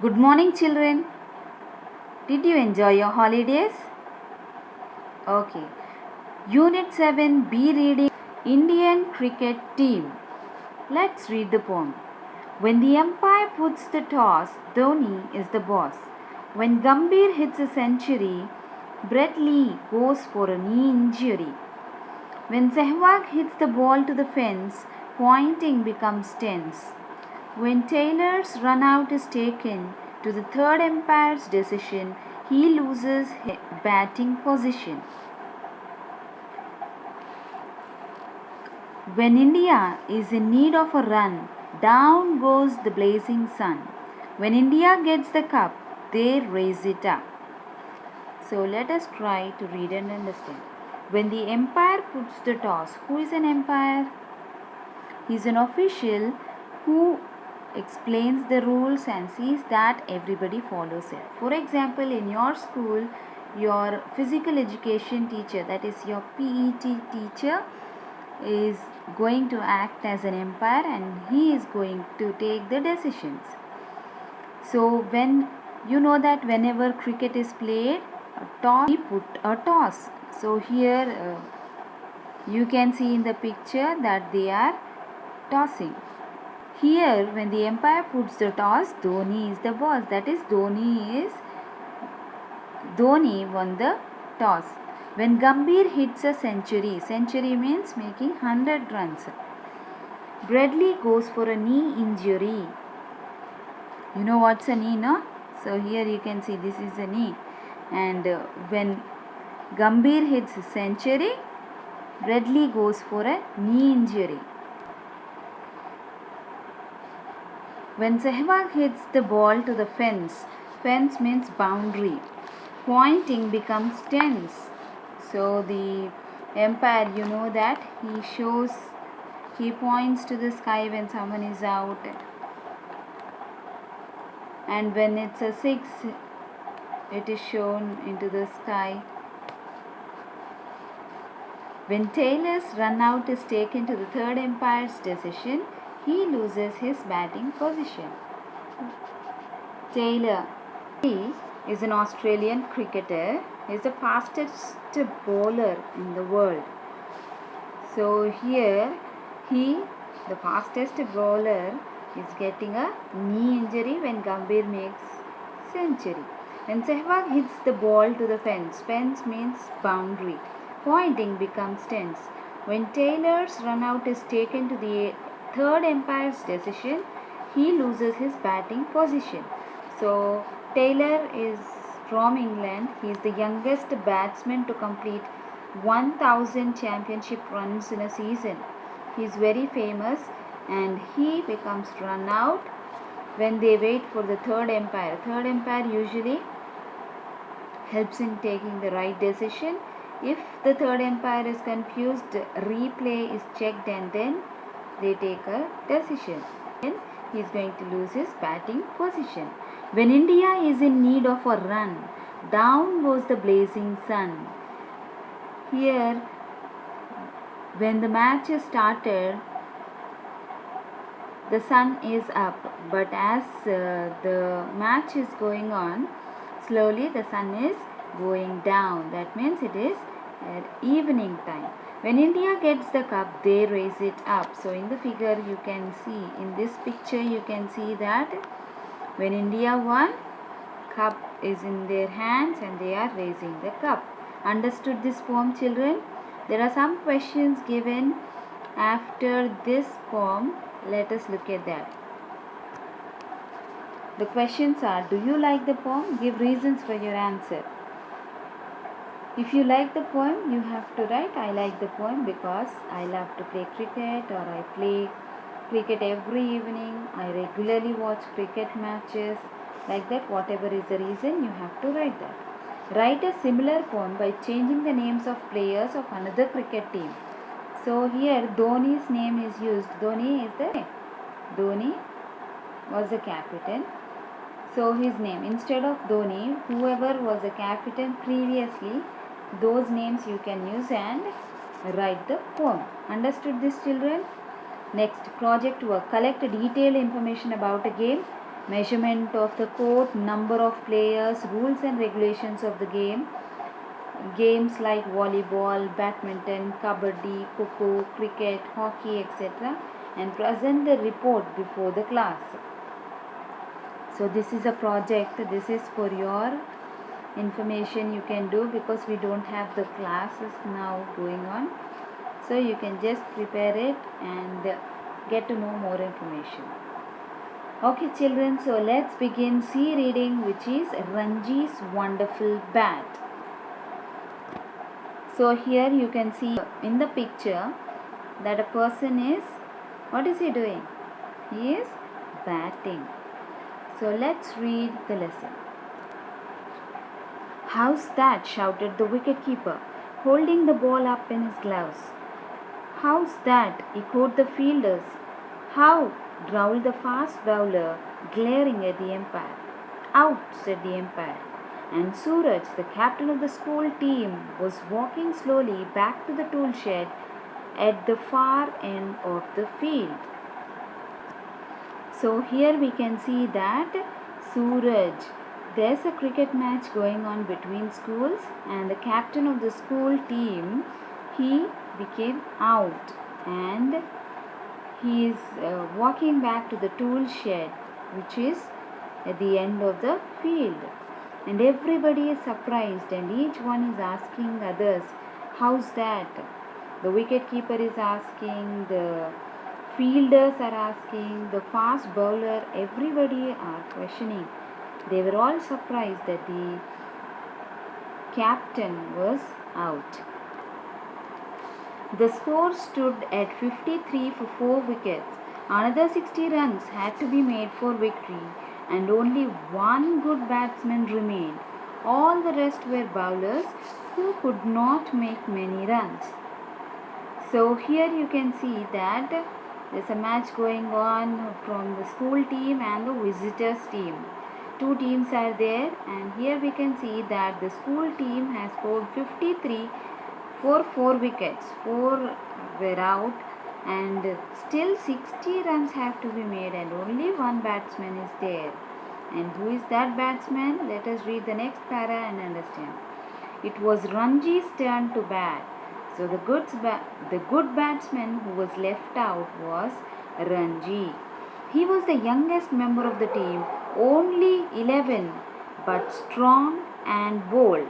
Good morning, children. Did you enjoy your holidays? Okay. Unit 7B reading Indian cricket team. Let's read the poem. When the umpire puts the toss, Dhoni is the boss. When Gambhir hits a century, Brett Lee goes for a knee injury. When Sehwag hits the ball to the fence, pointing becomes tense. When Taylor's run out is taken to the third umpire's decision, he loses his batting position. When India is in need of a run, down goes the blazing sun. When India gets the cup, they raise it up. So let us try to read and understand. When the umpire puts the toss, who is an umpire? He is an official who explains the rules and sees that everybody follows it. For example, in your school, your physical education teacher, that is your PET teacher, is going to act as an umpire and he is going to take the decisions. So when you know that whenever cricket is played, we put a toss. So here you can see in the picture that they are tossing. Here, when the umpire puts the toss, Dhoni is the boss. That is, Dhoni won the toss. When Gambhir hits a century means making 100 runs. Bradley goes for a knee injury. You know what's a knee, no? So here you can see this is a knee. And when Gambhir hits a century, Bradley goes for a knee injury. When Sehwag hits the ball to the fence means boundary. Pointing becomes tense. So the umpire, you know that he points to the sky when someone is out. And when it's a 6, it is shown into the sky. When Taylor's run out is taken to the third umpire's decision, he loses his batting position. Taylor, he is an Australian cricketer. He is the fastest bowler in the world. So here the fastest bowler, is getting a knee injury when Gambhir makes century. When Sehwag hits the ball to the fence means boundary. Pointing becomes tense. When Taylor's run out is taken to the third umpire's decision, he loses his batting position. So Taylor is from England. He is the youngest batsman to complete 1000 championship runs in a season. He is very famous and he becomes run out when they wait for the third umpire. Third umpire usually helps in taking the right decision. If the third umpire is confused, replay is checked and then they take a decision. Then he is going to lose his batting position. When India is in need of a run, down goes the blazing sun. Here, when the match is started, the sun is up, but as the match is going on, slowly the sun is going down. That means it is at evening time. When India gets the cup, they raise it up. So in the figure you can see, in this picture you can see that when India won, cup is in their hands and they are raising the cup. Understood this poem, children? There are some questions given after this poem. Let us look at that. The questions are, do you like the poem? Give reasons for your answer. If you like the poem, you have to write, I like the poem because I love to play cricket, or I play cricket every evening, I regularly watch cricket matches. Like that, whatever is the reason, you have to write that. Write a similar poem by changing the names of players of another cricket team. So here Dhoni's name is used. Dhoni was the captain. So his name, instead of Dhoni, whoever was the captain previously, those names you can use and write the poem. Understood this, children? Next, project work. Collect detailed information about a game. measurement of the court, number of players, rules and regulations of the game, games like volleyball, badminton, kabaddi, kho, cricket, hockey, etc., and present the report before the class. So this is a project, this is for your information you can do, because we don't have the classes now going on. So you can just prepare it and get to know more information. Okay children, so let's begin C reading, which is Ranji's Wonderful Bat. So here you can see in the picture that a person is, what is he doing? He is batting. So let's read the lesson. "How's that?" shouted the wicket-keeper, holding the ball up in his gloves. "How's that?" echoed the fielders. "How?" growled the fast bowler, glaring at the umpire. "Out," said the umpire. And Suraj, the captain of the school team, was walking slowly back to the tool shed at the far end of the field. So here we can see that Suraj, there's a cricket match going on between schools, and the captain of the school team, he became out, and he is walking back to the tool shed, which is at the end of the field. And everybody is surprised, and each one is asking others, "How's that?" The wicket keeper is asking, the fielders are asking, the fast bowler, everybody are questioning. They were all surprised that the captain was out. The score stood at 53 for 4 wickets. Another 60 runs had to be made for victory, and only one good batsman remained. All the rest were bowlers who could not make many runs. So here you can see that there's a match going on from the school team and the visitors team. Two teams are there, and here we can see that the school team has scored 53 for 4 wickets. 4 were out, and still 60 runs have to be made, and only one batsman is there. And who is that batsman? Let us read the next para and understand. It was Ranji's turn to bat. So the good batsman who was left out was Ranji. He was the youngest member of the team, only 11, but strong and bold.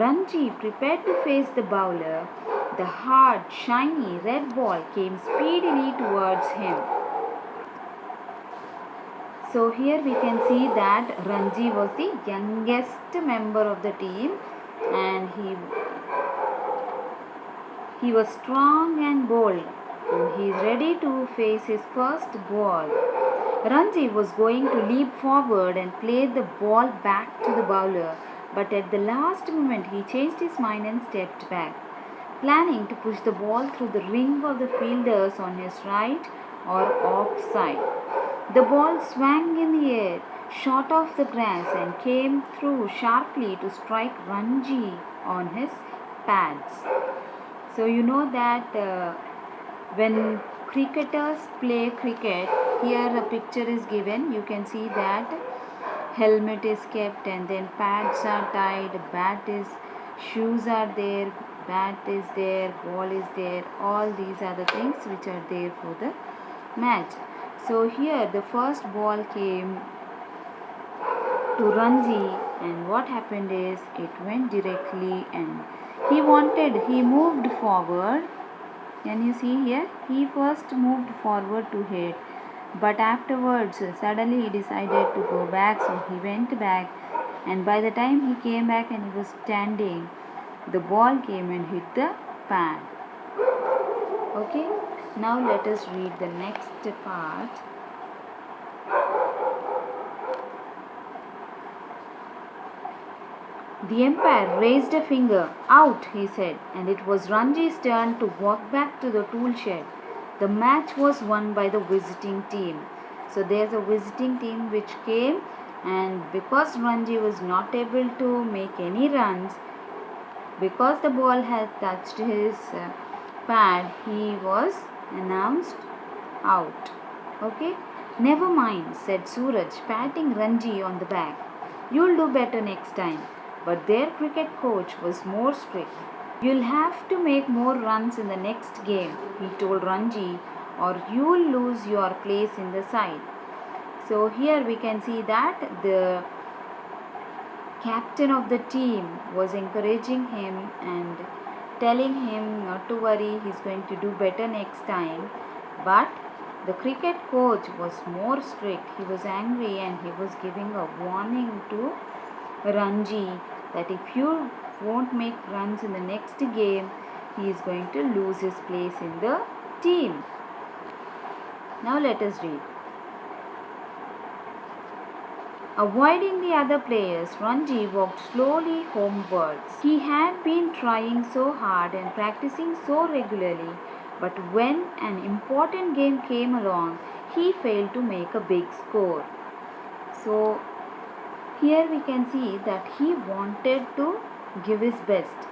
Ranji prepared to face the bowler. The hard, shiny red ball came speedily towards him. So here we can see that Ranji was the youngest member of the team, and he was strong and bold, and he is ready to face his first ball. Ranji was going to leap forward and play the ball back to the bowler, but at the last moment he changed his mind and stepped back, planning to push the ball through the ring of the fielders on his right or offside. The ball swung in the air, shot off the grass, and came through sharply to strike Ranji on his pads. So you know that when cricketers play cricket, here a picture is given. You can see that helmet is kept, and then pads are tied, shoes are there, bat is there, ball is there. All these are the things which are there for the match. So here the first ball came to Ranji, and what happened is it went directly, and he moved forward. Can you see here? He first moved forward to hit, but afterwards suddenly he decided to go back, so he went back, and by the time he came back and he was standing, the ball came and hit the pad. Okay, now let us read the next part. The umpire raised a finger. "Out," he said, and it was Ranji's turn to walk back to the tool shed. The match was won by the visiting team. So there's a visiting team which came, and because Ranji was not able to make any runs, because the ball had touched his pad, he was announced out. Okay. Never mind, said Suraj, patting Ranji on the back. You'll do better next time. But their cricket coach was more strict. You'll have to make more runs in the next game, he told Ranji, or you'll lose your place in the side. So here we can see that the captain of the team was encouraging him and telling him not to worry, he's going to do better next time. But the cricket coach was more strict. He was angry and he was giving a warning to Ranji that if you won't make runs in the next game, he is going to lose his place in the team. Now let us read. Avoiding the other players, Ranji walked slowly homewards. He had been trying so hard and practicing so regularly, but when an important game came along, he failed to make a big score. So, here we can see that he wanted to give his best.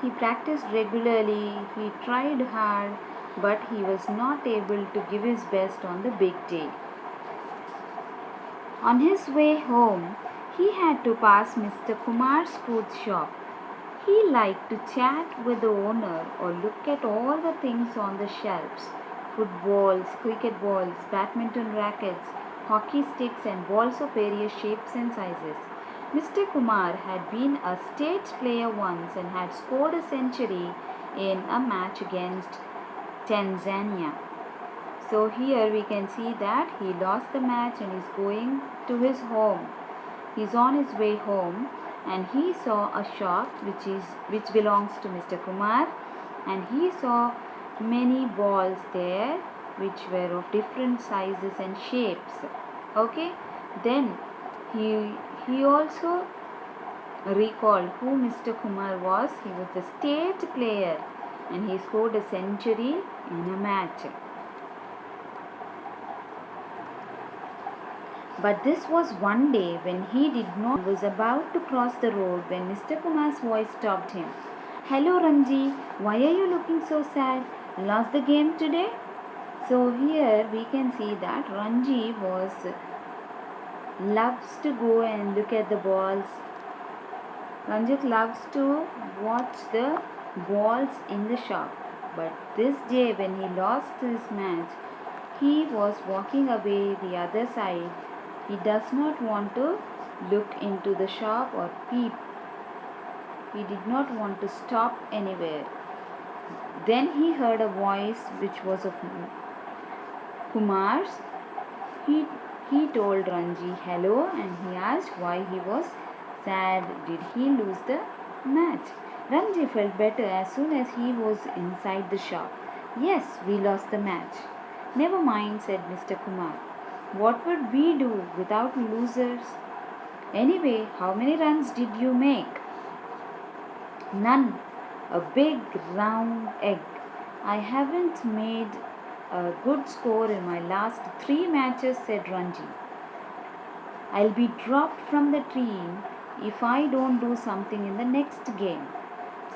He practiced regularly, he tried hard, but he was not able to give his best on the big day. On his way home, he had to pass Mr. Kumar's food shop. He liked to chat with the owner or look at all the things on the shelves: footballs, cricket balls, badminton rackets, hockey sticks, and balls of various shapes and sizes. Mr. Kumar had been a state player once and had scored a century in a match against Tanzania. So here we can see that he lost the match and is going to his home. He's on his way home and he saw a shop which belongs to Mr. Kumar, and he saw many balls there which were of different sizes and shapes. Okay, then he also recalled who Mr. Kumar was. He was the state player and he scored a century in a match. But this was one day when he did not was about to cross the road when Mr. Kumar's voice stopped him. Hello Ranji, why are you looking so sad? Lost the game today? So here we can see that Ranji loves to go and look at the balls. Ranjit loves to watch the balls in the shop. But this day when he lost his match, he was walking away the other side. He does not want to look into the shop or peep. He did not want to stop anywhere. Then he heard a voice which was of Kumar's. He told Ranji hello and he asked why he was sad. Did he lose the match? Ranji felt better as soon as he was inside the shop. Yes, we lost the match. Never mind, said Mr. Kumar. What would we do without losers? Anyway, how many runs did you make? None. A big round egg. I haven't made a good score in my last 3 matches, said Ranji. I'll be dropped from the team if I don't do something in the next game.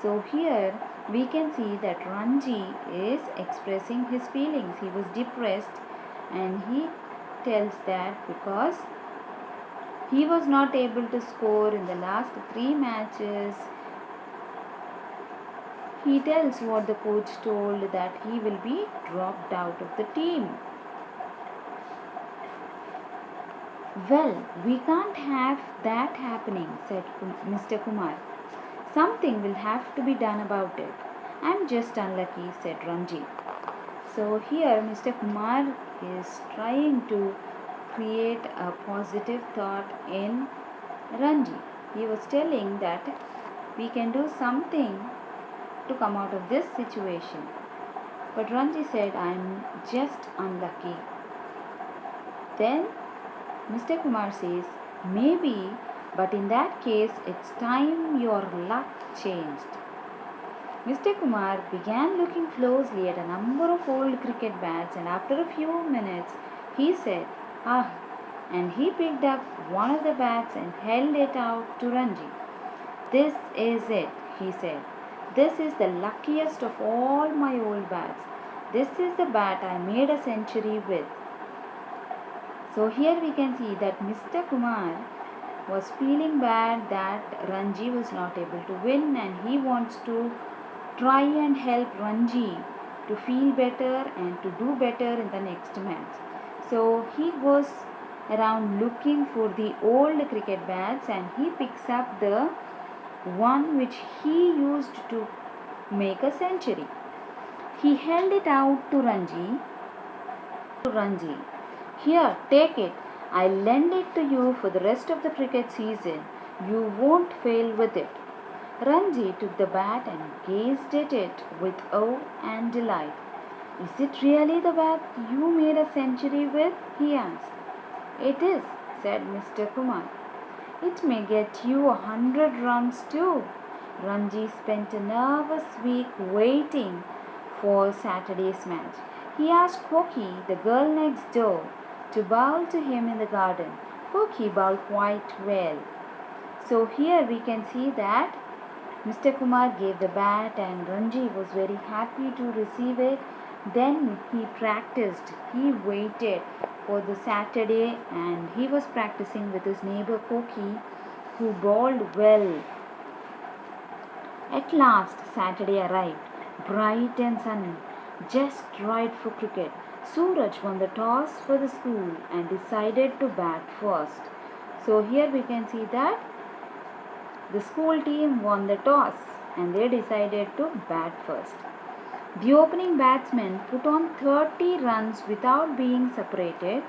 So here we can see that Ranji is expressing his feelings. He was depressed and he tells that because he was not able to score in the last 3 matches, he tells what the coach told, that he will be dropped out of the team. Well, we can't have that happening, said Mr. Kumar. Something will have to be done about it. I'm just unlucky, said Ranji. So here Mr. Kumar is trying to create a positive thought in Ranji. He was telling that we can do something to come out of this situation. But Ranji said, I'm just unlucky. Then Mr. Kumar says, maybe, but in that case, it's time your luck changed. Mr. Kumar began looking closely at a number of old cricket bats, and after a few minutes, he said, ah, and he picked up one of the bats and held it out to Ranji. This is it, he said. This is the luckiest of all my old bats. This is the bat I made a century with. So here we can see that Mr. Kumar was feeling bad that Ranji was not able to win, and he wants to try and help Ranji to feel better and to do better in the next match. So he goes around looking for the old cricket bats, and he picks up the one which he used to make a century. He held it out to Ranji. Here, take it. I'll lend it to you for the rest of the cricket season. You won't fail with it. Ranji took the bat and gazed at it with awe and delight. Is it really the bat you made a century with? He asked. It is, said Mr. Kumar. It may get you 100 runs too. Ranji spent a nervous week waiting for Saturday's match. He asked Koki, the girl next door, to bowl to him in the garden. Koki bowled quite well. So here we can see that Mr. Kumar gave the bat and Ranji was very happy to receive it. Then he practiced. He waited for the Saturday and he was practicing with his neighbor Koki, who bowled well. At last Saturday arrived, bright and sunny, just right for cricket. Suraj won the toss for the school and decided to bat first. So here we can see that the school team won the toss and they decided to bat first. The opening batsman put on 30 runs without being separated.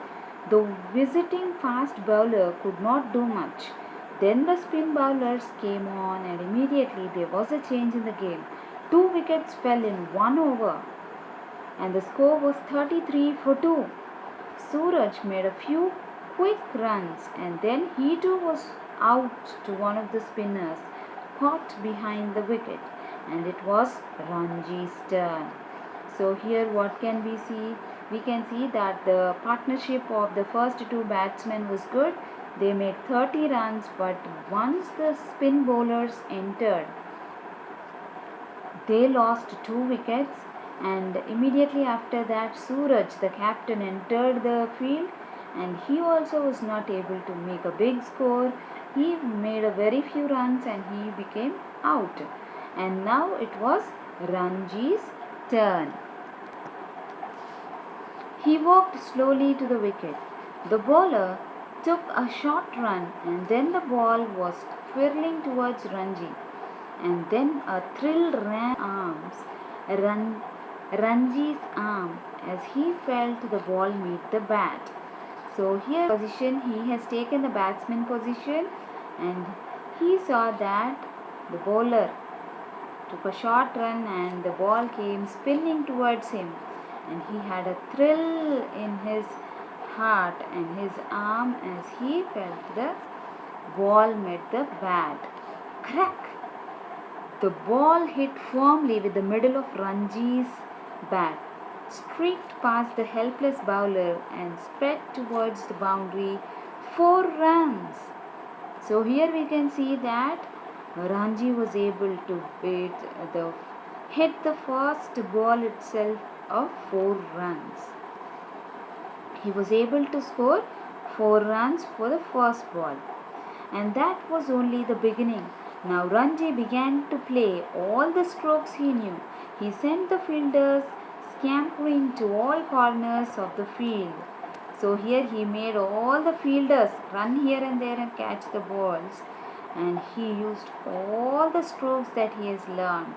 The visiting fast bowler could not do much. Then the spin bowlers came on and immediately there was a change in the game. 2 wickets fell in 1 over and the score was 33 for 2. Suraj made a few quick runs and then he too was out to one of the spinners caught behind the wicket, and it was Ranji's turn. So here what can we see? We can see that the partnership of the first two batsmen was good. They made 30 runs, but once the spin bowlers entered, they lost 2 wickets, and immediately after that Suraj, the captain, entered the field and he also was not able to make a big score. He made a very few runs and he became out. And now it was Ranji's turn. He walked slowly to the wicket. The bowler took a short run and then the ball was twirling towards Ranji. And then a thrill ran Ranji's arm as he felt the ball meet the bat. So here position, he has taken the batsman position and he saw that the bowler took a short run and the ball came spinning towards him, and he had a thrill in his heart and his arm as he felt the ball met the bat. Crack! The ball hit firmly with the middle of Ranji's bat, streaked past the helpless bowler and sped towards the boundary. 4 runs. So here we can see that Ranji was able to hit the first ball itself of 4 runs. He was able to score 4 runs for the first ball. And that was only the beginning. Now Ranji began to play all the strokes he knew. He sent the fielders scampering to all corners of the field. So here he made all the fielders run here and there and catch the balls. And he used all the strokes that he has learned.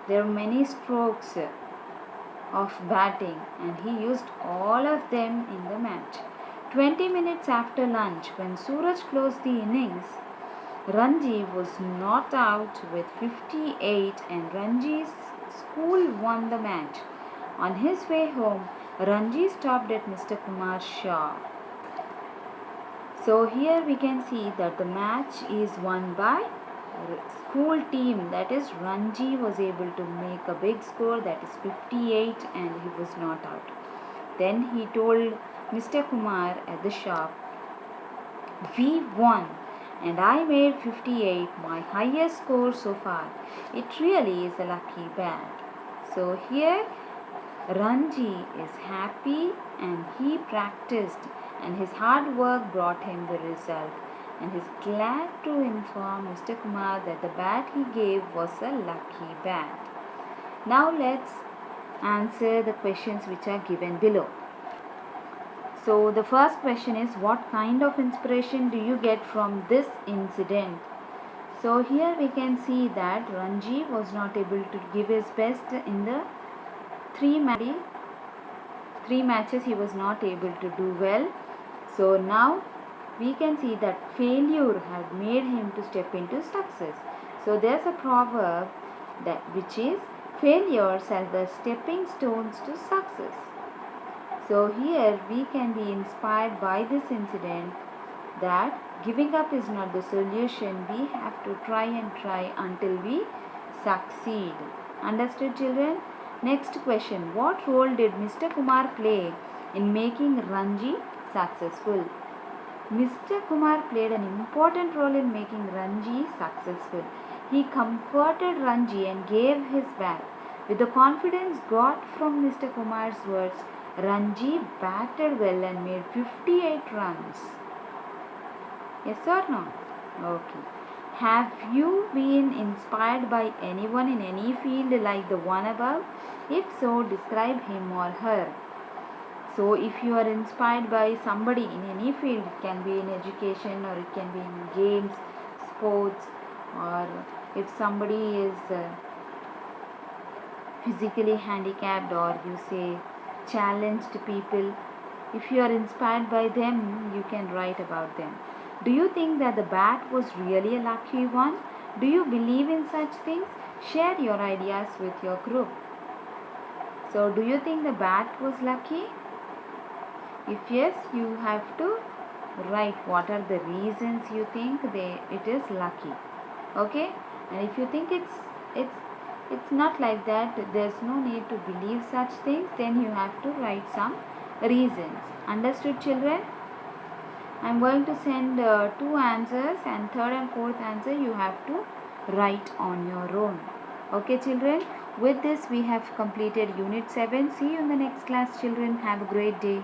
There are many strokes of batting and he used all of them in the match. 20 minutes after lunch, when Suraj closed the innings, Ranji was not out with 58 and Ranji's school won the match. On his way home, Ranji stopped at Mr. Kumar's shop. So here we can see that the match is won by school team, that is Ranji was able to make a big score, that is 58, and he was not out. Then he told Mr. Kumar at the shop, we won and I made 58, my highest score so far. It really is a lucky bat. So here Ranji is happy and he practiced and his hard work brought him the result. And he's glad to inform Mr. Kumar that the bat he gave was a lucky bat. Now let's answer the questions which are given below. So the first question is, what kind of inspiration do you get from this incident? So here we can see that Ranji was not able to give his best in the three matches. He was not able to do well. So now we can see that failure had made him to step into success. So there's a proverb that which is, failures are the stepping stones to success. So here we can be inspired by this incident that giving up is not the solution. We have to try and try until we succeed. Understood, children? Next question. What role did Mr. Kumar play in making Ranji successful? Mr. Kumar played an important role in making Ranji successful. He comforted Ranji and gave his bat. With the confidence got from Mr. Kumar's words, Ranji batted well and made 58 runs. Yes or no? Okay. Have you been inspired by anyone in any field like the one above? If so, describe him or her. So if you are inspired by somebody in any field, it can be in education or it can be in games, sports, or if somebody is physically handicapped, or you say challenged people, if you are inspired by them, you can write about them. Do you think that the bat was really a lucky one? Do you believe in such things? Share your ideas with your group. So do you think the bat was lucky? If yes, you have to write what are the reasons you think it is lucky. Okay? And if you think it's not like that, there's no need to believe such things, then you have to write some reasons. Understood, children? I'm going to send 2 answers, and third and fourth answer you have to write on your own. Okay, children? With this we have completed Unit 7. See you in the next class, children. Have a great day.